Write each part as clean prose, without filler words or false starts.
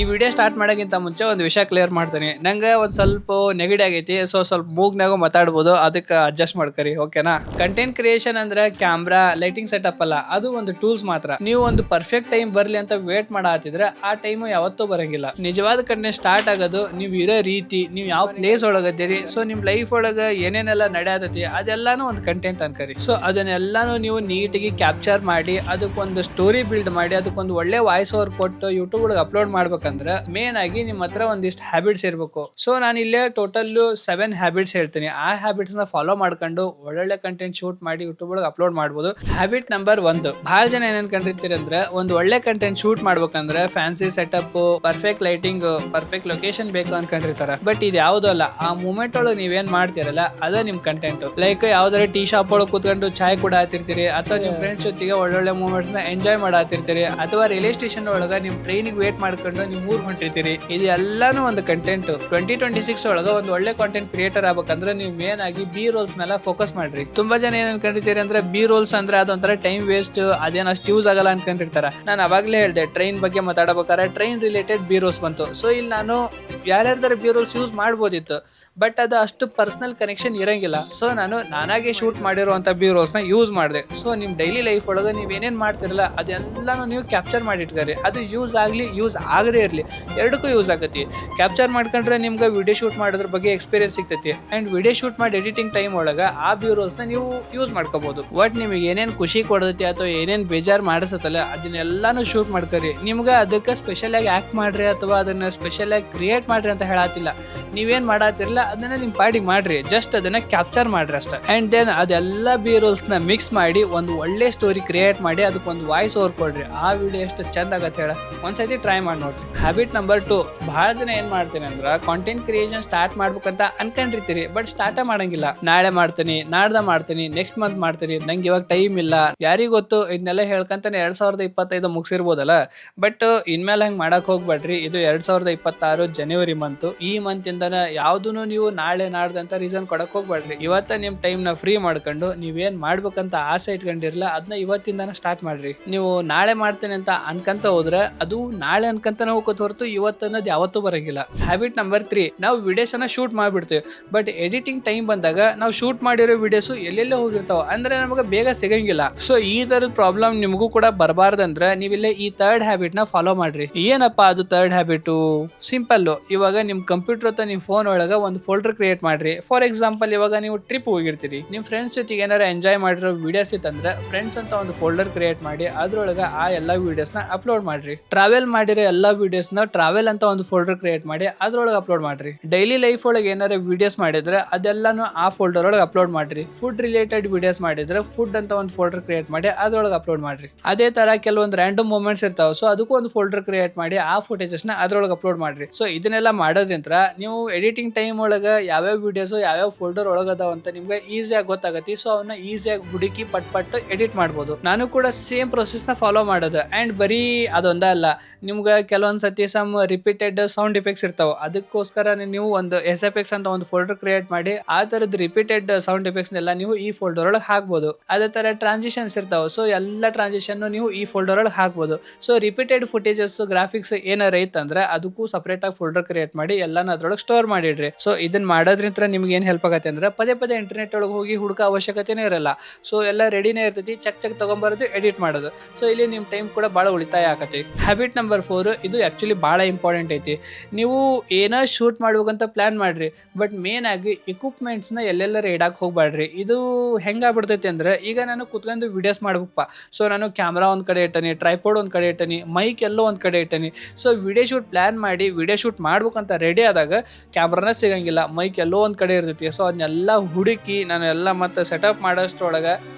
ಈ video start ಮಾಡೋಕ್ಕಿಂತ ಮುಂಚೆ ಒಂದು ವಿಷಯ ಕ್ಲಿಯರ್ ಮಾಡ್ತೀನಿ. ನಂಗೆ ಒಂದು ಸ್ವಲ್ಪ ನೆಗಡಿ ಆಗೈತಿ, ಸೊ ಸ್ವಲ್ಪ ಮೂಗ್ನಾಗೂ ಮಾತಾಡ್ಬೋದು, ಅದಕ್ಕೆ ಅಡ್ಜಸ್ಟ್ ಮಾಡ್ಕರಿ, ಓಕೆನಾ? ಕಂಟೆಂಟ್ ಕ್ರಿಯೇಷನ್ ಅಂದ್ರೆ ಕ್ಯಾಮ್ರಾ ಲೈಟಿಂಗ್ ಸೆಟಪ್ ಅಲ್ಲ, ಅದು ಒಂದು ಟೂಲ್ಸ್ ಮಾತ್ರ. ನೀವು ಒಂದು ಪರ್ಫೆಕ್ಟ್ ಟೈಮ್ ಬರ್ಲಿ ಅಂತ ವೇಟ್ ಮಾಡತ್ತಿದ್ರೆ ಆ ಟೈಮ್ ಯಾವತ್ತೂ ಬರಂಗಿಲ್ಲ. ನಿಜವಾದ ಕಂಟೆಂಟ್ ಸ್ಟಾರ್ಟ್ ಆಗೋದು ನೀವು ಇರೋ ರೀತಿ, ನೀವು ಯಾವ ಪ್ಲೇಸ್ ಒಳಗದ್ದೀರಿ, ಸೊ ನಿಮ್ ಲೈಫ್ ಒಳಗೆ ಏನೇನೆಲ್ಲ ನಡೆಯತೈತಿ ಅದೆಲ್ಲಾನು ಒಂದು ಕಂಟೆಂಟ್ ಅನ್ಕರಿ. ಸೊ ಅದನ್ನೆಲ್ಲಾನು ನೀವು ನೀಟಾಗಿ ಕ್ಯಾಪ್ಚರ್ ಮಾಡಿ ಅದಕ್ಕೊಂದು ಸ್ಟೋರಿ ಬಿಲ್ಡ್ ಮಾಡಿ ಅದಕ್ಕೊಂದು ಒಳ್ಳೆ ವಾಯ್ಸ್ ಓವರ್ ಕೊಟ್ಟು ಯೂಟ್ಯೂಬ್ ಒಳಗೆ ಅಪ್ಲೋಡ್ ಮಾಡ್ಬೇಕಂದ್ರೆ ಮೇನ್ ಆಗಿ ನಿಮ್ಮ ಹತ್ರ ಒಂದಿಷ್ಟು ಹ್ಯಾಬಿಟ್ಸ್ ಇರಬೇಕು. ಸೊ ನಾನು ಇಲ್ಲೇ ಟೋಟಲ್ 7 ಹ್ಯಾಬಿಟ್ಸ್ ಹೇಳ್ತೀನಿ. ಆ ಹ್ಯಾಬಿಟ್ಸ್ ನ ಫಾಲೋ ಮಾಡ್ಕೊಂಡು ಒಳ್ಳೊಳ್ಳೆ ಕಂಟೆಂಟ್ ಶೂಟ್ ಮಾಡಿ ಯೂಟ್ಯೂಬ್ ಒಳಗೆ ಅಪ್ಲೋಡ್ ಮಾಡಬಹುದು. ಹ್ಯಾಬಿಟ್ ನಂಬರ್ 1, ಬಹಳ ಜನ ಏನ್ ಅನ್ಕೊಂಡಿರ್ತೀರಿ ಅಂದ್ರೆ ಒಂದು ಒಳ್ಳೆ ಕಂಟೆಂಟ್ ಶೂಟ್ ಮಾಡ್ಬೇಕಂದ್ರೆ fancy setup, perfect lighting, perfect location ಬೇಕು ಅನ್ಕೊಂಡಿರ್ತಾರ. ಬಟ್ ಇದು ಯಾವ್ದು ಅಲ್ಲ. ಆ ಮೂಮೆಂಟ್ ಒಳಗೆ ನೀವೇನ್ ಮಾಡ್ತಿರಲ್ಲ ಅದೇ ನಿಮ್ ಕಂಟೆಂಟ್. ಲೈಕ್ ಯಾವ್ದಾರ ಟೀ ಶಾಪ್ ಒಳಗೆ ಕೂತ್ಕೊಂಡು ಚಾಯ್ ಕೂಡ ಹಾತಿರ್ತೀರಿ, ಅಥವಾ ನಿಮ್ ಫ್ರೆಂಡ್ಸ್ ಜೊತೆಗೆ ಒಳ್ಳೊಳ್ಳೆ ಮೂಮೆಂಟ್ಸ್ ನ ಎಂಜಾಯ್ ಮಾಡಾತಿರ್ತೀರಿ, ಅಥವಾ ರೈಲ್ವೆ ಸ್ಟೇಷನ್ ಒಳಗ ನಿಮ್ ಟ್ರೈನಿಗೆ ವೇಟ್ ಮಾಡ್ಕೊಂಡು ನಿಮ್ ಊರ್ ಹೊಂಟಿರ್ತೀರಿ. ಇದು ಎಲ್ಲಾನು ಒಂದು ಕಂಟೆಂಟ್. 2026 ಒಳಗ ಒಂದು ಒಳ್ಳೆ ಕಾಂಟೆಂಟ್ ಕ್ರಿಯೇಟರ್ ಆಗ್ಬೇಕಂದ್ರೆ ನೀವು ಮೇನ್ ಆಗಿ ಬಿ ರೋಲ್ಸ್ ಮೇಲೆ ಫೋಕಸ್ ಮಾಡ್ರಿ. ತುಂಬಾ ಜನ ಏನ್ ಅನ್ಕೊಂಡಿರ್ತೀರಿ ಅಂದ್ರೆ ಬಿ ರೋಲ್ಸ್ ಅಂದ್ರೆ ಅದೊಂಥರ ಟೈಮ್ ವೇಸ್ಟ್, ಅದೇನ್ ಅಷ್ಟು ಯೂಸ್ ಆಗಲ್ಲ ಅನ್ಕೊಂಡಿರ್ತಾರ. ನಾನು ಅವಾಗ್ಲೇ ಹೇಳ್ದೆ, ಟ್ರೈನ್ ಬಗ್ಗೆ ಮಾತಾಡಬೇಕಾದ್ರೆ ಟ್ರೈನ್ ರಿಲೇಟೆಡ್ ಬಿ ರೋಲ್ಸ್ ಬಂತು. ಸೊ ಇಲ್ಲಿ ನಾನು ಯಾರ್ಯಾರ್ದಾರ ಬಿ ರೋಲ್ಸ್ ಯೂಸ್ ಮಾಡ್ಬೋದಿತ್ತು, ಬಟ್ ಅದು ಅಷ್ಟು ಪರ್ಸನಲ್ ಕನೆಕ್ಷನ್ ಇರಂಗಿಲ್ಲ. ಸೊ ನಾನಾಗೆ ಶೂಟ್ ಮಾಡಿರುವಂತ ಬಿ ರೋಲ್ಸ್ ನ ಯೂಸ್ ಮಾಡಿದೆ. ಸೊ ನಿಮ್ ಡೈಲಿ ಲೈಫ್ ಒಳಗೆ ನೀವ್ ಏನೇನ್ ಮಾಡ್ತಿರಲ್ಲ ಅದೆಲ್ಲಾನು ನೀವು ಕ್ಯಾಪ್ಚರ್ ಮಾಡಿ ಇಟ್ಕರಿ. ಅದು ಯೂಸ್ ಆಗ್ಲಿ ಯೂಸ್ ಆಗದೇ ಇರ್ಲಿ, ಎರಡಕ್ಕೂ ಯೂಸ್ ಆಗತಿ. ಕ್ಯಾಪ್ಚರ್ ಮಾಡ್ಕೊಂಡ್ರೆ ನಿಮ್ಗೆ ವಿಡಿಯೋ ಶೂಟ್ ಮಾಡೋದ್ರ ಬಗ್ಗೆ ಎಕ್ಸ್ಪೀರಿಯನ್ಸ್ ಸಿಗ್ತೈತಿ. ಅಂಡ್ ವಿಡಿಯೋ ಶೂಟ್ ಮಾಡಿ ಎಡಿಟಿಂಗ್ ಟೈಮ್ ಒಳಗ ಆ ಬಿ ರೋಲ್ಸ್ ನ ನೀವು ಯೂಸ್ ಮಾಡ್ಕೋಬಹುದು. ಬಟ್ ನಿಮಗೆ ಏನೇನ್ ಖುಷಿ ಕೊಡತೈತಿ ಅಥವಾ ಏನೇನ್ ಬೇಜಾರ್ ಮಾಡಿಸತ್ತಲ್ಲ ಅದನ್ನೆಲ್ಲಾನು ಶೂಟ್ ಮಾಡ್ಕರಿ. ನಿಮ್ಗೆ ಅದಕ್ಕೆ ಸ್ಪೆಷಲ್ ಆಗಿ ಆಕ್ಟ್ ಮಾಡ್ರಿ ಅಥವಾ ಅದನ್ನ ಸ್ಪೆಷಲ್ ಆಗಿ ಕ್ರಿಯೇಟ್ ಮಾಡ್ರಿ ಅಂತ ಹೇಳತ್ತಿಲ್ಲ. ನೀವೇನ್ ಮಾಡತ್ತಿರಲ್ಲ ಅದನ್ನ ನಿಮ್ ಪಾಡಿ ಮಾಡ್ರಿ, ಜಸ್ಟ್ ಅದನ್ನ ಕ್ಯಾಪ್ಚರ್ ಮಾಡ್ರಿ ಅಷ್ಟ. ಅಂಡ್ ದೆನ್ ಅದೆಲ್ಲ ಬಿ ರೋಲ್ಸ್ ನ ಮಿಕ್ಸ್ ಮಾಡಿ ಒಂದು ಒಳ್ಳೆ ಸ್ಟೋರಿ ಕ್ರಿಯೇಟ್ ಮಾಡಿ ಅದಕ್ಕೊಂದು ವಾಯ್ಸ್ ಓವರ್ ಕೊಡ್ರಿ. ಆ ವಿಡಿಯೋ ಎಷ್ಟು ಚಂದ ಆಗತ್ತೆ ಹೇಳ, ಒಂದ್ಸತಿ ಟ್ರೈ ಮಾಡಿ ನೋಡ್ರಿ. ಹ್ಯಾಬಿಟ್ ನಂಬರ್ 2, ಬಹಳ ಜನ ಏನ್ ಮಾಡ್ತೀನಿ ಅಂದ್ರ ಕಾಂಟೆಂಟ್ ಕ್ರಿಯೇಷನ್ ಸ್ಟಾರ್ಟ್ ಮಾಡ್ಬೇಕಂತ ಅನ್ಕೊಂಡಿರ್ತೀರಿ, ಬಟ್ ಸ್ಟಾರ್ಟ್ ಮಾಡಂಗಿಲ್ಲ. ನಾಳೆ ಮಾಡ್ತೀನಿ, ನಾಡ್ದ ಮಾಡ್ತೀನಿ, ನೆಕ್ಸ್ಟ್ ಮಂತ್ ಮಾಡ್ತೀನಿ, ನಂಗೆ ಇವಾಗ ಟೈಮ್ ಇಲ್ಲ, ಯಾರಿಗ್ ಗೊತ್ತು, ಇದನ್ನೆಲ್ಲ ಹೇಳ್ಕಂತಾನೆ 2025 ಮುಗಿಸಿರ್ಬೋದಲ್ಲ. ಬಟ್ ಇನ್ಮೇಲೆ ಹಂಗ್ ಮಾಡಕ್ ಹೋಗ್ಬೇಡ್ರಿ. ಇದು 2026 ಜನವರಿ ಮಂತ್. ಈ ಮಂತ್ ಇಂದನ ಯಾವ್ದೂನು ನೀವು ನಾಳೆ ನಾಡ್ದ ಅಂತ ರೀಸನ್ ಕೊಡಕ್ ಹೋಗ್ಬೇಡ್ರಿ. ಇವತ್ತ ನಿಮ್ ಟೈಮ್ ನ ಫ್ರೀ ಮಾಡ್ಕೊಂಡು ನೀವೇನ್ ಮಾಡ್ಬೇಕಂತ ಆಸೆ ಇಟ್ಕೊಂಡಿರ್ಲ ಅದನ್ನ ಇವತ್ತಿಂದಾನ ಸ್ಟಾರ್ಟ್ ಮಾಡ್ರಿ. ನೀವು ನಾಳೆ ಮಾಡ್ತೇನೆ ಅಂತ ಅನ್ಕಂತ ಹೋದ್ರೆ ಅದು ನಾಳೆ ಅನ್ಕಂತಾನೆ ಹೋಗೋದ್ ಹೊರತು ಇವತ್ತು ಅನ್ನೋದು ಯಾವತ್ತೂ ಬರಂಗಿಲ್ಲ. ಹ್ಯಾಬಿಟ್ ನಂಬರ್ 3, ನಾವು ವಿಡಿಯೋಸ್ ಅನ್ನ ಶೂಟ್ ಮಾಡ್ಬಿಡ್ತೀವಿ, ಬಟ್ ಎಡಿಟಿಂಗ್ ಟೈಮ್ ಬಂದಾಗ ನಾವು ಶೂಟ್ ಮಾಡಿರೋ ವಿಡಿಯೋಸ್ ಎಲ್ಲೆಲ್ಲೇ ಹೋಗಿರ್ತಾವ, ಅಂದ್ರೆ ನಮಗೆ ಬೇಗ ಸಿಗಂಗಿಲ್ಲ. ಸೊ ಈ ತರದ ಪ್ರಾಬ್ಲಮ್ ನಿಮಗೂ ಕೂಡ ಬರಬಾರ್ದಂದ್ರೆ ನೀವಿಲ್ಲೇ ಈ 3rd ಹ್ಯಾಬಿಟ್ ನ ಫಾಲೋ ಮಾಡ್ರಿ. ಏನಪ್ಪಾ ಅದು 3rd ಹ್ಯಾಬಿಟ್? ಸಿಂಪಲ್. ಇವಾಗ ನಿಮ್ ಕಂಪ್ಯೂಟರ್ ಅಥವಾ ನಿಮ್ ಫೋನ್ ಒಳಗ ಒಂದು ಫೋಲ್ಡರ್ ಕ್ರಿಯೇಟ್ ಮಾಡ್ರಿ. ಫಾರ್ ಎಕ್ಸಾಂಪಲ್, ಇವಾಗ ನೀವು ಟ್ರಿಪ್ ಹೋಗಿರ್ತೀರಿ, ನಿಮ್ ಫ್ರೆಂಡ್ಸ್ ಜೊತೆಗೆ ಏನಾರ ಎಂಜಾಯ್ ಮಾಡಿರೋ ವಿಡಿಯೋಸ್ ಇತ್ತಂದ್ರೆ ಫ್ರೆಂಡ್ಸ್ ಅಂತ ಒಂದು ಫೋಲ್ಡರ್ ಕ್ರಿಯೇಟ್ ಮಾಡಿ ಅದ್ರೊಳಗ ಆ ಎಲ್ಲಾ ವಿಡಿಯೋಸ್ ನ ಅಪ್ಲೋಡ್ ಮಾಡ್ರಿ. ಟ್ರಾವೆಲ್ ಮಾಡಿರೋ ಎಲ್ಲಾ ವಿಡಿಯೋಸ್ ನ ಟ್ರಾವೆಲ್ ಅಂತ ಒಂದು ಫೋಲ್ಡರ್ ಕ್ರಿಯೇಟ್ ಮಾಡಿ ಅದ್ರೊಳಗೆ ಅಪ್ಲೋಡ್ ಮಾಡ್ರಿ. ಡೈಲಿ ಲೈಫ್ ಒಳಗೆ ಏನಾರ ವಿಡಿಯೋಸ್ ಮಾಡಿದ್ರೆ ಅದೆಲ್ಲಾನು ಆ ಫೋಲ್ಡರ್ ಒಳಗೆ ಅಪ್ಲೋಡ್ ಮಾಡ್ರಿ. ಫುಡ್ ರಿಲೇಟೆಡ್ ವಿಡಿಯೋಸ್ ಮಾಡಿದ್ರೆ ಫುಡ್ ಅಂತ ಒಂದು ಫೋಲ್ಡರ್ ಕ್ರಿಯೇಟ್ ಮಾಡಿ ಅದ್ರೊಳಗೆ ಅಪ್ಲೋಡ್ ಮಾಡ್ರಿ. ಅದೇ ತರ ಕೆಲವೊಂದು ರ್ಯಾಂಡಮ್ ಮೂಮೆಂಟ್ಸ್ ಇರ್ತಾವ, ಸೊ ಅದಕ್ಕೂ ಒಂದು ಫೋಲ್ಡರ್ ಕ್ರಿಯೇಟ್ ಮಾಡಿ ಆ ಫುಟೇಜಸ್ ನ ಅದ್ರೊಳಗೆ ಅಪ್ಲೋಡ್ ಮಾಡ್ರಿ. ಸೊ ಇದನ್ನೆಲ್ಲ ಮಾಡೋದ್ರಿಂದ ನೀವು ಎಡಿಟಿಂಗ್ ಟೈಮ್ ಒಳಗ ಯಾವ್ಯಾವ ವಿಡಿಯೋಸ್ ಯಾವ್ಯಾವ ಫೋಲ್ಡರ್ ಒಳಗದಾವ ಅಂತ ನಿಮ್ಗೆ ಈಸಿಯಾಗಿ ಗೊತ್ತಾಗತ್ತಿ. ಸೊ ಅವನ್ನ ಈಸಿಯಾಗಿ ಹುಡುಕಿ ಪಟ್ ಎಡಿಟ್ ಮಾಡ್ಬೋದು. ನಾನು ಕೂಡ ಸೇಮ್ ಪ್ರೊಸೆಸ್ ನ ಫಾಲೋ ಮಾಡೋದು. ಅಂಡ್ ಬರೀ ಅದೊಂದ ಅಲ್ಲ, ನಿಮ್ಗೆ ಕೆಲವೊಂದ್ ಸತಿ ಸಮ್ ರಿಪೀಟೆಡ್ ಸೌಂಡ್ ಎಫೆಕ್ಟ್ಸ್ ಇರ್ತಾವ, ಅದಕ್ಕೋಸ್ಕರ ನೀವು ಒಂದು SFX ಅಂತ ಒಂದು ಫೋಲ್ಡರ್ ಕ್ರಿಯೇಟ್ ಮಾಡಿ ಆ ತರದ ರಿಪೀಟೆಡ್ ಸೌಂಡ್ ಎಫೆಕ್ಟ್ಸ್ ನೆಲ್ಲ ನೀವು ಈ ಫೋಲ್ಡರ್ ಒಳಗೆ ಹಾಕ್ಬೋದು. ಅದೇ ತರ ಟ್ರಾನ್ಸಿಷನ್ಸ್ ಇರ್ತಾವ, ಸೊ ಎಲ್ಲ ಟ್ರಾನ್ಸಿಷನ್ ನೀವು ಈ ಫೋಲ್ಡರ್ ಒಳಗೆ ಹಾಕ್ಬೋದು. ಸೊ ರಿಪೀಟೆಡ್ ಫುಟೇಜಸ್, ಗ್ರಾಫಿಕ್ಸ್ ಏನಾರ ಐತಂದ್ರೆ ಅದಕ್ಕೂ ಸಪರೇಟ್ ಆಗಿ ಫೋಲ್ಡರ್ ಕ್ರಿಯೇಟ್ ಮಾಡಿ ಎಲ್ಲಾನ ಅದ್ರೊಳಗೆ ಸ್ಟೋರ್ ಮಾಡಿಡ್ರಿ. ಸೊ ಇದನ್ನ ಮಾಡೋದ್ರಿಂದ ನಿಮ್ಗೆ ಏನ್ ಹೆಲ್ಪ್ ಆಗತ್ತೆ ಅಂದ್ರೆ ಪದೇ ಇಂಟರ್ನೆಟ್ ಒಳಗೆ ಹೋಗಿ ಹುಡುಕೋ ಅವಶ್ಯಕತೆನೇ ಇರಲ್ಲ. ಸೊ ಎಲ್ಲ ರೆಡಿನೇ ಇರ್ತೈತಿ, ಚಕ್ ತಗೊಂಬರೋದು, ಎಡಿಟ್ ಮಾಡೋದು. ಸೊ ಇಲ್ಲಿ ನಿಮ್ ಟೈಮ್ ಕೂಡ ಬಹಳ ಉಳಿತಾಯ ಆಗತ್ತೆ. ಹ್ಯಾಬಿಟ್ ನಂಬರ್ 4, ಇದು ಆಕ್ಚುಲಿ ಬಹಳ ಇಂಪಾರ್ಟೆಂಟ್ ಐತಿ. ನೀವು ಏನ ಶೂಟ್ ಮಾಡ್ಬೇಕಂತ ಪ್ಲಾನ್ ಮಾಡ್ರಿ, ಬಟ್ ಮೇನ್ ಆಗಿ ಎಕ್ವಿಪ್ಮೆಂಟ್ಸ್ ನ ಎಲ್ಲೆಲ್ಲರ ಇಡಾಕ್ ಹೋಗ್ಬೇಡ್ರಿ. ಇದು ಹೆಂಗಾಗ್ಬಿಡ್ತೈತಿ ಅಂದ್ರೆ, ಈಗ ನಾನು ಕುತ್ಕೊಂಡು ವಿಡಿಯೋಸ್ ಮಾಡ್ಬೇಕಪ್ಪ, ಸೊ ನಾನು ಕ್ಯಾಮ್ರಾ ಒಂದ್ ಕಡೆ ಇಟ್ಟನಿ, ಟ್ರೈಪೋಡ್ ಒಂದ್ ಕಡೆ ಇಟ್ಟನಿ, ಮೈಕ್ ಎಲ್ಲೋ ಒಂದ್ ಕಡೆ ಇಟ್ಟನಿ. ಸೊ ವಿಡಿಯೋ ಶೂಟ್ ಪ್ಲಾನ್ ಮಾಡಿ ವಿಡಿಯೋ ಶೂಟ್ ಮಾಡ್ಬೇಕಂತ ರೆಡಿ ಆದಾಗ ಕ್ಯಾಮ್ರಾನ ಸಿಗಂಗಿಲ್ಲ, ಮೈಕ್ ಎಲ್ಲೋ ಒಂದ್ ಕಡೆ ಇರ್ತೈತಿ. ಸೊ ಅದನ್ನೆಲ್ಲ ಹುಡುಕಿ ನಾನು ಎಲ್ಲ ಮತ್ತೆ ಸೆಟಪ್ ಮಾಡೋಷ್ಟ್ರೊಳಗ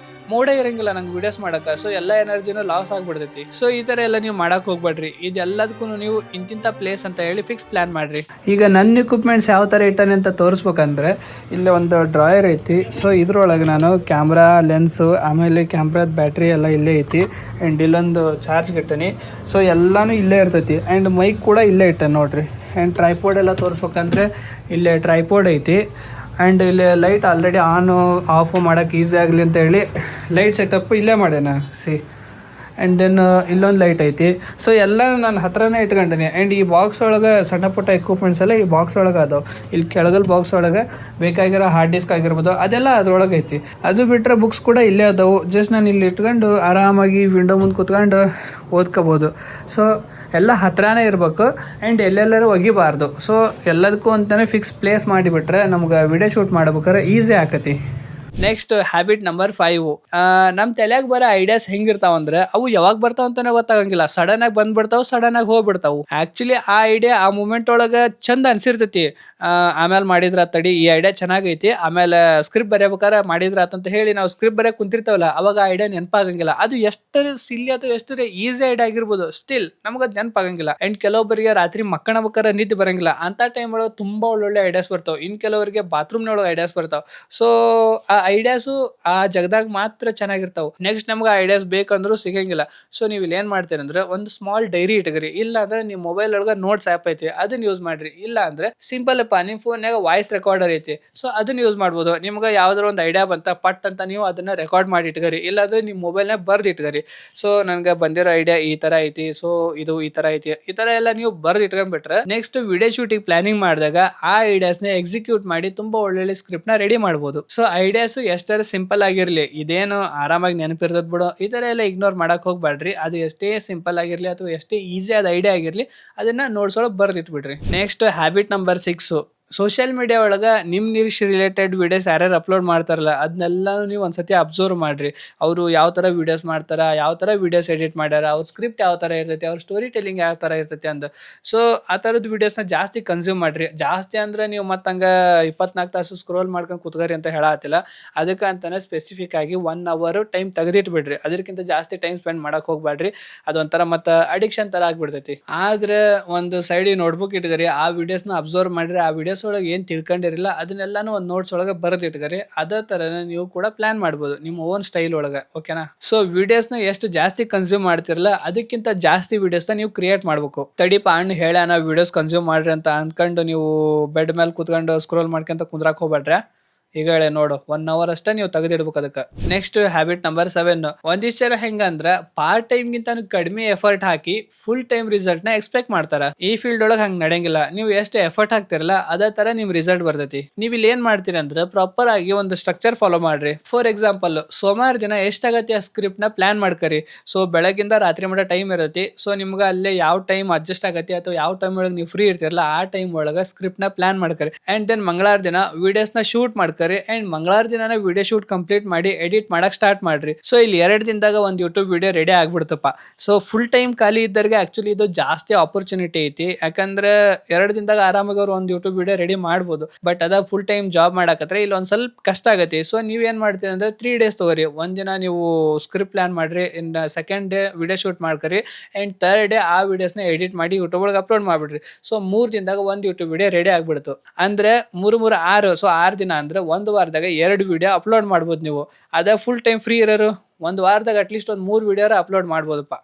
ಮೂಡೇ ಇರಂಗಿಲ್ಲ ನಂಗೆ ವಿಡಿಯೋಸ್ ಮಾಡಕ್ಕೆ. ಸೊ ಎಲ್ಲ ಎನರ್ಜಿನೂ ಲಾಸ್ ಆಗ್ಬಿಡ್ತೈತಿ. ಸೊ ಈ ತರ ಎಲ್ಲ ನೀವು ಮಾಡಕ್ ಹೋಗ್ಬೇಡ್ರಿ. ಇದೆಲ್ಲದಕ್ಕೂ ನೀವು ಇಂತಿಂತ ಪ್ಲೇಸ್ ಅಂತ ಹೇಳಿ ಫಿಕ್ಸ್ ಪ್ಲಾನ್ ಮಾಡ್ರಿ. ಈಗ ನನ್ನ ಎಕ್ವಿಪ್ಮೆಂಟ್ಸ್ ಯಾವ ತರ ಇಟ್ಟಾನೆ ಅಂತ ತೋರಿಸ್ಬೇಕಂದ್ರೆ ಇಲ್ಲಿ ಒಂದು ಡ್ರಾಯರ್ ಐತಿ. ಸೊ ಇದ್ರೊಳಗೆ ನಾನು ಕ್ಯಾಮ್ರಾ, ಲೆನ್ಸು, ಆಮೇಲೆ ಕ್ಯಾಮ್ರಾದ ಬ್ಯಾಟ್ರಿ ಎಲ್ಲ ಇಲ್ಲೇ ಐತಿ. ಆ್ಯಂಡ್ ಇಲ್ಲೊಂದು ಚಾರ್ಜ್ ಇಟ್ಟನಿ. ಸೊ ಎಲ್ಲಾನು ಇಲ್ಲೇ ಇರ್ತೈತಿ. ಆ್ಯಂಡ್ ಮೈಕ್ ಕೂಡ ಇಲ್ಲೇ ಇಟ್ಟ ನೋಡ್ರಿ. ಆ್ಯಂಡ್ ಟ್ರೈಪೋಡ್ ಎಲ್ಲ ತೋರಿಸ್ಬೇಕಂದ್ರೆ ಇಲ್ಲೇ ಟ್ರೈಪೋಡ್ ಐತಿ. ಆ್ಯಂಡ್ ಇಲ್ಲಿ ಲೈಟ್ ಆಲ್ರೆಡಿ ಆನ್ ಆಫ್ ಮಾಡೋಕೆ ಈಸಿ ಆಗಲಿ ಅಂತ ಹೇಳಿ ಲೈಟ್ ಸೆಟಪ್ ಇಲ್ಲೇ ಮಾಡ್ಯಾನ. ಆ್ಯಂಡ್ ದೆನ್ ಇಲ್ಲೊಂದು ಲೈಟ್ ಐತಿ. ಸೊ ಎಲ್ಲ ನಾನು ಹತ್ರನೇ ಇಟ್ಕೊಂಡೀನಿ. ಆ್ಯಂಡ್ ಈ ಬಾಕ್ಸ್ ಒಳಗೆ ಸಣ್ಣ ಪುಟ್ಟ ಎಕ್ವಿಪ್ಮೆಂಟ್ಸ್ ಎಲ್ಲ ಈ ಬಾಕ್ಸ್ ಒಳಗೆ ಅದಾವೆ. ಇಲ್ಲಿ ಕೆಳಗಲ್ ಬಾಕ್ಸ್ ಒಳಗೆ ಬೇಕಾಗಿರೋ ಹಾರ್ಡ್ ಡಿಸ್ಕ್ ಆಗಿರ್ಬೋದು ಅದೆಲ್ಲ ಅದ್ರೊಳಗೆ ಐತಿ. ಅದು ಬಿಟ್ಟರೆ ಬುಕ್ಸ್ ಕೂಡ ಇಲ್ಲೇ ಅದಾವೆ. ಜಸ್ಟ್ ನಾನು ಇಲ್ಲಿ ಇಟ್ಕೊಂಡು ಆರಾಮಾಗಿ ವಿಂಡೋ ಮುಂದೆ ಕೂತ್ಕೊಂಡು ಓದ್ಕೋಬೋದು. ಸೊ ಎಲ್ಲ ಹತ್ರನೇ ಇರಬೇಕು ಆ್ಯಂಡ್ ಎಲ್ಲೆಲ್ಲರೂ ಒಗಿಬಾರ್ದು. ಸೊ ಎಲ್ಲದಕ್ಕೂ ಅಂತಲೇ ಫಿಕ್ಸ್ ಪ್ಲೇಸ್ ಮಾಡಿಬಿಟ್ರೆ ನಮ್ಗೆ ವಿಡಿಯೋ ಶೂಟ್ ಮಾಡ್ಬೇಕಾದ್ರೆ ಈಸಿ ಆಕತಿ. Next habit number 5. ನಮ್ಮ ತಲೆಯಾಗ ಬರೋ ಐಡಿಯಾಸ್ ಹೆಂಗಿರ್ತಾವ ಅಂದ್ರೆ ಅವು ಯಾವಾಗ ಬರ್ತಾವ ಅಂತಾನೆ ಗೊತ್ತಾಗಂಗಿಲ್ಲ. ಸಡನ್ ಆಗಿ ಬಂದ್ಬಿಡ್ತಾವ, ಸಡನ್ ಆಗಿ ಹೋಗ್ಬಿಡ್ತಾವು. ಆಕ್ಚುಲಿ ಆ ಐಡಿಯಾ ಆ ಮೂಮೆಂಟ್ ಒಳಗೆ ಚಂದ ಅನ್ಸಿರ್ತೈತಿ. ಆಮೇಲೆ ಮಾಡಿದ್ರ ತಡಿ ಈ ಐಡಿಯಾ ಚೆನ್ನಾಗೈತಿ, ಆಮೇಲೆ ಸ್ಕ್ರಿಪ್ಟ್ ಬರೆಯಬೇಕಾರೆ ಮಾಡಿದ್ರ ಅಂತ ಹೇಳಿ ನಾವು ಸ್ಕ್ರಿಪ್ಟ್ ಬರೆಯಕ್ಕೆ ಕುಂತಿರ್ತಾವಲ್ಲ, ಅವಾಗ ಆ ಐಡಿಯಾ ನೆನಪಾಗಂಗಿಲ್ಲ. ಅದು ಎಷ್ಟರ ಸಿಲ್ಲಿ ಅಥವಾ ಎಷ್ಟರ ಈಸಿ ಐಡಿಯಾ ಆಗಿರ್ಬೋದು, ಸ್ಟಿಲ್ ನಮಗದು ನೆನಪಾಗಂಗಿಲ್ಲ. ಅಂಡ್ ಕೆಲವೊಬ್ಬರಿಗೆ ರಾತ್ರಿ ಮಕ್ಕಳಬೇಕಾರೆ ನಿದ್ದೆ ಬರಂಗಿಲ್ಲ. ಅಂತ ಟೈಮ್ ಒಳಗೆ ತುಂಬಾ ಒಳ್ಳೊಳ್ಳೆ ಐಡಿಯಾಸ್ ಬರ್ತಾವೆ. ಇನ್ ಕೆಲವರಿಗೆ ಬಾತ್ರೂಮ್ನೊಳಗೆ ಐಡಿಯಾಸ್ ಬರ್ತಾವೆ. ಸೊ ಆ ಐಡಿಯಾಸು ಆ ಜಗದಾಗ ಮಾತ್ರ ಚೆನ್ನಾಗಿರ್ತಾವೆ. ನೆಕ್ಸ್ಟ್ ನಮ್ಗೆ ಆ ಐಡಿಯಾಸ್ ಬೇಕಂದ್ರೂ ಸಿಗಂಗಿಲ್ಲ. ಸೊ ನೀವು ಇಲ್ಲಿ ಏನು ಮಾಡ್ತೀರಿ ಅಂದ್ರೆ ಒಂದು ಸ್ಮಾಲ್ ಡೈರಿ ಇಟ್ಕರಿ. ಇಲ್ಲ ಅಂದ್ರೆ ನಿಮ್ಮ ಮೊಬೈಲ್ ಒಳಗೆ ನೋಟ್ಸ್ ಆ್ಯಪ್ ಐತಿ, ಅದನ್ನ ಯೂಸ್ ಮಾಡ್ರಿ. ಇಲ್ಲ ಅಂದ್ರೆ ಸಿಂಪಲ್ ಅಪ್ಪ ನಿಮ್ಮ ಫೋನ್ಯಾಗ ವಾಯ್ಸ್ ರೆಕಾರ್ಡರ್ ಐತಿ, ಸೊ ಅದನ್ನ ಯೂಸ್ ಮಾಡ್ಬೋದು. ನಿಮ್ಗೆ ಯಾವ್ದಾರ ಒಂದು ಐಡಿಯಾ ಬಂತ ಪಟ್ ಅಂತ ನೀವು ಅದನ್ನ ರೆಕಾರ್ಡ್ ಮಾಡಿ ಇಟ್ಕರಿ. ಇಲ್ಲಾಂದ್ರೆ ನಿಮ್ಮ ಮೊಬೈಲ್ನಾಗ ಬರ್ದು ಇಟ್ಕರಿ. ಸೊ ನನಗೆ ಬಂದಿರೋ ಐಡಿಯಾ ಈ ತರ ಐತಿ, ಸೊ ಇದು ಈ ತರ ಐತಿ, ಈ ತರ ಎಲ್ಲ ನೀವು ಬರ್ದು ಇಟ್ಕೊಂಡ್ಬಿಟ್ರೆ ನೆಕ್ಸ್ಟ್ ವಿಡಿಯೋ ಶೂಟಿಂಗ್ ಪ್ಲಾನಿಂಗ್ ಮಾಡಿದಾಗ ಆ ಐಡಿಯಾಸ್ನ ಎಕ್ಸಿಕ್ಯೂಟ್ ಮಾಡಿ ತುಂಬಾ ಒಳ್ಳೊಳ್ಳೆ ಸ್ಕ್ರಿಪ್ಟ್ ನ ರೆಡಿ ಮಾಡ್ಬೋದು. ಸೊ ಐಡಿಯಾಸ್ ಎಷ್ಟರ ಸಿಂಪಲ್ ಆಗಿರ್ಲಿ, ಇದೇನು ಆರಾಮಾಗಿ ನೆನಪಿರ್ತದ ಬಿಡೋ, ಈ ತರ ಎಲ್ಲ ಇಗ್ನೋರ್ ಮಾಡಕ್ ಹೋಗ್ಬೇಡ್ರಿ. ಅದು ಎಷ್ಟೇ ಸಿಂಪಲ್ ಆಗಿರ್ಲಿ ಅಥವಾ ಎಷ್ಟೇ ಈಸಿ ಆದ ಐಡಿಯಾ ಆಗಿರ್ಲಿ, ಅದನ್ನ ನೋಟ್ಸ್ ಒಳಗೆ ಬರ್ದಿಟ್ಬಿಡ್ರಿ. Next habit number 6. Social media ಒಳಗೆ ನಿಮ್ಮ ನಿರೀಕ್ಷೆ ರಿಲೇಟೆಡ್ ವಿಡಿಯೋಸ್ ಯಾರ್ಯಾರು ಅಪ್ಲೋಡ್ ಮಾಡ್ತಾರಲ್ಲ ಅದನ್ನೆಲ್ಲ ನೀವು ಒಂದ್ಸತಿ ಅಬ್ಸರ್ವ್ ಮಾಡ್ರಿ. ಅವರು ಯಾವ ಥರ ವೀಡಿಯೋಸ್ ಮಾಡ್ತಾರ, ಯಾವ ಥರ ವೀಡಿಯೋಸ್ ಎಡಿಟ್ ಮಾಡ್ಯಾರ, ಅವ್ರ ಸ್ಕ್ರಿಪ್ಟ್ ಯಾವ ಥರ ಇರ್ತೈತಿ, ಅವ್ರ ಸ್ಟೋರಿ ಟೆಲ್ಲಿಂಗ್ ಯಾವ ಥರ ಇರ್ತೈತಿ ಅಂತ. ಸೊ ಆ ಥರದ್ದು ವೀಡಿಯೋಸ್ನ ಜಾಸ್ತಿ ಕನ್ಸ್ಯೂಮ್ ಮಾಡ್ರಿ. ಜಾಸ್ತಿ ಅಂದ್ರೆ ನೀವು ಮತ್ತೆ ಹಂಗೆ 24 ತಾಸು ಸ್ಕ್ರೋಲ್ ಮಾಡ್ಕೊಂಡು ಕೂತ್ಕರಿ ಅಂತ ಹೇಳತ್ತಿಲ್ಲ. ಅದಕ್ಕೆ ಅಂತಾನೆ ಸ್ಪೆಸಿಫಿಕ್ ಆಗಿ 1 hour ಟೈಮ್ ತೆಗೆದಿಟ್ಬಿಡ್ರಿ. ಅದಕ್ಕಿಂತ ಜಾಸ್ತಿ ಟೈಮ್ ಸ್ಪೆಂಡ್ ಮಾಡಕ್ ಹೋಗ್ಬೇಡ್ರಿ. ಅದೊಂಥರ ಮತ್ತೆ ಅಡಿಕ್ಷನ್ ಥರ ಆಗ್ಬಿಡ್ತೈತಿ. ಆದ್ರೆ ಒಂದು ಸೈಡಿಗೆ ನೋಟ್ಬುಕ್ ಇಟ್ಕರಿ, ಆ ವಿಡಿಯೋಸ್ನ ಅಬ್ಸರ್ವ್ ಮಾಡ್ರಿ. ಆ ವಿಡಿಯೋಸ್ ಒಳಗೆ ಏನ್ ತಿಳ್ಕೊಂಡಿರಲಿಲ್ಲ ಅದನ್ನೆಲ್ಲಾನು ಒಂದು ನೋಟ್ಸ್ ಒಳಗೆ ಬರೆದಿಟ್ಕರಿ. ಅದೇ ತರನೇ ನೀವು ಕೂಡ ಪ್ಲಾನ್ ಮಾಡ್ಬೋದು ನಿಮ್ಮ ಓನ್ ಸ್ಟೈಲ್ ಒಳಗೆ. ಓಕೆನಾ? ಸೊ ವಿಡಿಯೋಸ್ನ ಎಷ್ಟು ಜಾಸ್ತಿ ಕನ್ಸ್ಯೂಮ್ ಮಾಡ್ತಿರಲ್ಲ ಅದಕ್ಕಿಂತ ಜಾಸ್ತಿ ವಿಡಿಯೋಸ್ನ ನೀವು ಕ್ರಿಯೇಟ್ ಮಾಡ್ಬೇಕು. ತಡಿಪ ಅಣ್ಣ ಹೇಳ ವಿಡಿಯೋಸ್ ಕನ್ಸ್ಯೂಮ್ ಮಾಡ್ರಿ ಅಂತ ಅನ್ಕೊಂಡು ನೀವು ಬೆಡ್ ಮೇಲೆ ಕೂತ್ಕೊಂಡು ಸ್ಕ್ರೋಲ್ ಮಾಡ್ಕೊಂತ ಕುಂದ್ರಾಕ್ ಹೋಗ್ಬೇಡ್ರೆ. ಈಗ ಹೇಳಿ ನೋಡು 1 hour ಅಷ್ಟೇ ನೀವು ತೆಗೆದಿಡ್ಬೇಕು ಅದಕ್ಕೆ. Next habit number 7. ಒಂದಿಷ್ಟು ಜನ ಹೆಂಗಂದ್ರ ಪಾರ್ಟ್ ಟೈಮ್ ಗಿಂತ ಕಡಿಮೆ ಎಫರ್ಟ್ ಹಾಕಿ ಫುಲ್ ಟೈಮ್ ರಿಸಲ್ಟ್ ನ ಎಕ್ಸ್ಪೆಕ್ಟ್ ಮಾಡ್ತಾರ. ಈ ಫೀಲ್ಡ್ ಒಳಗೆ ಹಂಗ್ ನಡೆಯಂಗಿಲ್ಲ. ನೀವು ಎಷ್ಟು ಎಫರ್ಟ್ ಹಾಕ್ತಿರಲ್ಲ ಅದೇ ತರ ನಿಮ್ ರಿಸಲ್ಟ್ ಬರ್ತೈತಿ. ನೀವು ಇಲ್ಲಿ ಏನ್ ಮಾಡ್ತೀರಿ ಅಂದ್ರೆ ಪ್ರಾಪರ್ ಆಗಿ ಒಂದು ಸ್ಟ್ರಕ್ಚರ್ ಫಾಲೋ ಮಾಡ್ರಿ. ಫಾರ್ ಎಕ್ಸಾಂಪಲ್ ಸೋಮವಾರ ದಿನ ಎಷ್ಟಾಗತ್ತೆ ಆ ಸ್ಕ್ರಿಪ್ಟ್ ನ ಪ್ಲಾನ್ ಮಾಡ್ಕರಿ. ಸೊ ಬೆಳಗಿಂದ ರಾತ್ರಿ ಮಟ್ಟ ಟೈಮ್ ಇರತ್ತೆ. ಸೊ ನಿಮ್ಗೆ ಅಲ್ಲೇ ಯಾವ ಟೈಮ್ ಅಡ್ಜಸ್ಟ್ ಆಗತ್ತೆ ಅಥವಾ ಯಾವ ಟೈಮ್ ಒಳಗೆ ನೀವು ಫ್ರೀ ಇರ್ತಿರಲ್ಲ ಆ ಟೈಮ್ ಒಳಗೆ ಸ್ಕ್ರಿಪ್ಟ್ ನ ಪ್ಲಾನ್ ಮಾಡ್ಕರಿ. ಅಂಡ್ ದೆನ್ ಮಂಗಳವಾರ ದಿನ ವಿಡಿಯೋಸ್ ನ ಶೂಟ್ ಮಾಡ್ಕರಿ. ಅಂಡ್ ಮಂಗಳವಾರ ದಿನ ವಿಡಿಯೋ ಶೂಟ್ ಕಂಪ್ಲೀಟ್ ಮಾಡಿ ಎಡಿಟ್ ಮಾಡಕ್ ಸ್ಟಾರ್ಟ್ ಮಾಡ್ರಿ. ಸೊ ಇಲ್ಲಿ 2 ದಿನದಾಗ ಒಂದು ಯೂಟ್ಯೂಬ್ ವಿಡಿಯೋ ರೆಡಿ ಆಗ್ಬಿಡ್ತಪ್ಪ. ಸೊ ಫುಲ್ ಟೈಮ್ ಖಾಲಿ ಇದ್ದರಿಗೆ ಆಕ್ಚುಲಿ ಇದು ಜಾಸ್ತಿ ಆಪರ್ಚುನಿಟಿ ಐತಿ. ಯಾಕಂದ್ರೆ 2 ದಿನದಾಗ ಆರಾಮಾಗಿ ಅವ್ರು ಒಂದು ಯೂಟ್ಯೂಬ್ ವಿಡಿಯೋ ರೆಡಿ ಮಾಡ್ಬೋದು. ಬಟ್ ಅದ ಫುಲ್ ಟೈಮ್ ಜಾಬ್ ಮಾಡಕತ್ರ ಇಲ್ಲಿ ಒಂದ್ ಸ್ವಲ್ಪ ಕಷ್ಟ ಆಗತ್ತೆ. ಸೊ ನೀವ್ ಏನ್ ಮಾಡ್ತೀರಿ ಅಂದ್ರೆ 3 days ತಗೋರಿ. ಒಂದಿನ ನೀವು ಸ್ಕ್ರಿಪ್ಟ್ ಪ್ಲಾನ್ ಮಾಡ್ರಿ, in second day video shoot ಮಾಡ್ಕರಿ, ಅಂಡ್ ಥರ್ಡ್ ಡೇ ಆ ವಿಡಿಯೋಸ್ನ ಎಡಿಟ್ ಮಾಡಿ ಯೂಟ್ಯೂಬ್ ಒಳಗೆ ಅಪ್ಲೋಡ್ ಮಾಡ್ಬಿಡ್ರಿ. ಸೊ 3 ದಿನದಾಗ ಒಂದು ಯೂಟ್ಯೂಬ್ ವಿಡಿಯೋ ರೆಡಿ ಆಗ್ಬಿಡ್ತು. ಅಂದ್ರೆ 3 3 6. ಸೊ 6 ದಿನ ಅಂದ್ರೆ ಒಂದು ವಾರದಾಗ 2 ವಿಡಿಯೋ ಅಪ್ಲೋಡ್ ಮಾಡ್ಬೋದು ನೀವು. ಅದೇ ಫುಲ್ ಟೈಮ್ ಫ್ರೀ ಇರೋರು ಒಂದು ವಾರದಾಗ ಅಟ್ಲೀಸ್ಟ್ ಒಂದು 3 ವಿಡಿಯೋ ಅಪ್ಲೋಡ್ ಮಾಡ್ಬೋದಪ್ಪ.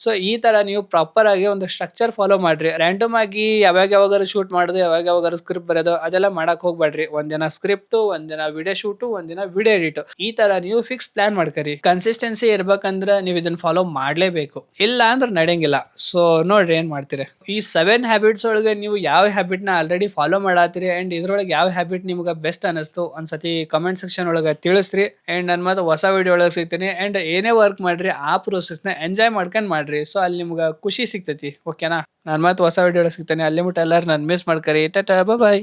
ಸೊ ಈ ತರ ನೀವು ಪ್ರಾಪರ್ ಆಗಿ ಒಂದು ಸ್ಟ್ರಕ್ಚರ್ ಫಾಲೋ ಮಾಡ್ರಿ. ರ್ಯಾಂಡಮ್ ಆಗಿ ಯಾವಾಗಾರು ಶೂಟ್ ಮಾಡೋದು, ಯಾವಾಗಾರು ಸ್ಕ್ರಿಪ್ಟ್ ಬರೋದು ಅದೆಲ್ಲ ಮಾಡಕ್ ಹೋಗ್ಬೇಡ್ರಿ. ಒಂದಿನ ಸ್ಕ್ರಿಪ್ಟ್, ಒಂದಿನ ವಿಡಿಯೋ ಶೂಟು, ಒಂದಿನ ವಿಡಿಯೋ ಎಡಿಟ್, ಈ ತರ ನೀವು ಫಿಕ್ಸ್ ಪ್ಲಾನ್ ಮಾಡ್ಕರಿ. ಕನ್ಸಿಸ್ಟೆನ್ಸಿ ಇರ್ಬೇಕಂದ್ರೆ ನೀವು ಇದನ್ನ ಫಾಲೋ ಮಾಡ್ಲೇಬೇಕು, ಇಲ್ಲ ಅಂದ್ರೆ ನಡೆಯಂಗಿಲ್ಲ. ಸೊ ನೋಡ್ರಿ ಏನ್ ಮಾಡ್ತೀರಿ. ಈ 7 ಹ್ಯಾಬಿಟ್ಸ್ ಒಳಗೆ ನೀವು ಯಾವ ಹ್ಯಾಬಿಟ್ ನ ಆಲ್ರೆಡಿ ಫಾಲೋ ಮಾಡತ್ತೀರಿ ಅಂಡ್ ಇದ್ರೊಳಗೆ ಯಾವ ಹ್ಯಾಬಿಟ್ ನಿಮ್ಗೆ ಬೆಸ್ಟ್ ಅನಿಸ್ತು ಒಂದ್ಸತಿ ಕಮೆಂಟ್ ಸೆಕ್ಷನ್ ಒಳಗೆ ತಿಳಿಸ್ರಿ. ಅಂಡ್ ನನ್ ಮತ್ತೆ ಹೊಸ ವಿಡಿಯೋ ಒಳಗೆ ಸಿಗ್ತೀನಿ. ಅಂಡ್ ಏನೇ ವರ್ಕ್ ಮಾಡ್ರಿ ಆ ಪ್ರೋಸೆಸ್ ನ ಎಂಜಾಯ್ ಮಾಡ್ಕೊಂಡ್ ಮಾಡ್ರಿ. ಸೊ ಅಲ್ಲಿ ನಿಮ್ಗೆ ಖುಷಿ ಸಿಗ್ತೈತಿ. ಓಕೆನಾ? ನಾನು ಮತ್ತೆ ಹೊಸ ವಿಡಿಯೋ ಸಿಗ್ತೇನೆ. ಅಲ್ಲಿ ಮುಟ್ಟ ಎಲ್ಲರೂ ನಾನು ಮಿಸ್ ಮಾಡ್ಕರಿ. ಟಾಟಾ, ಬಾಯ್.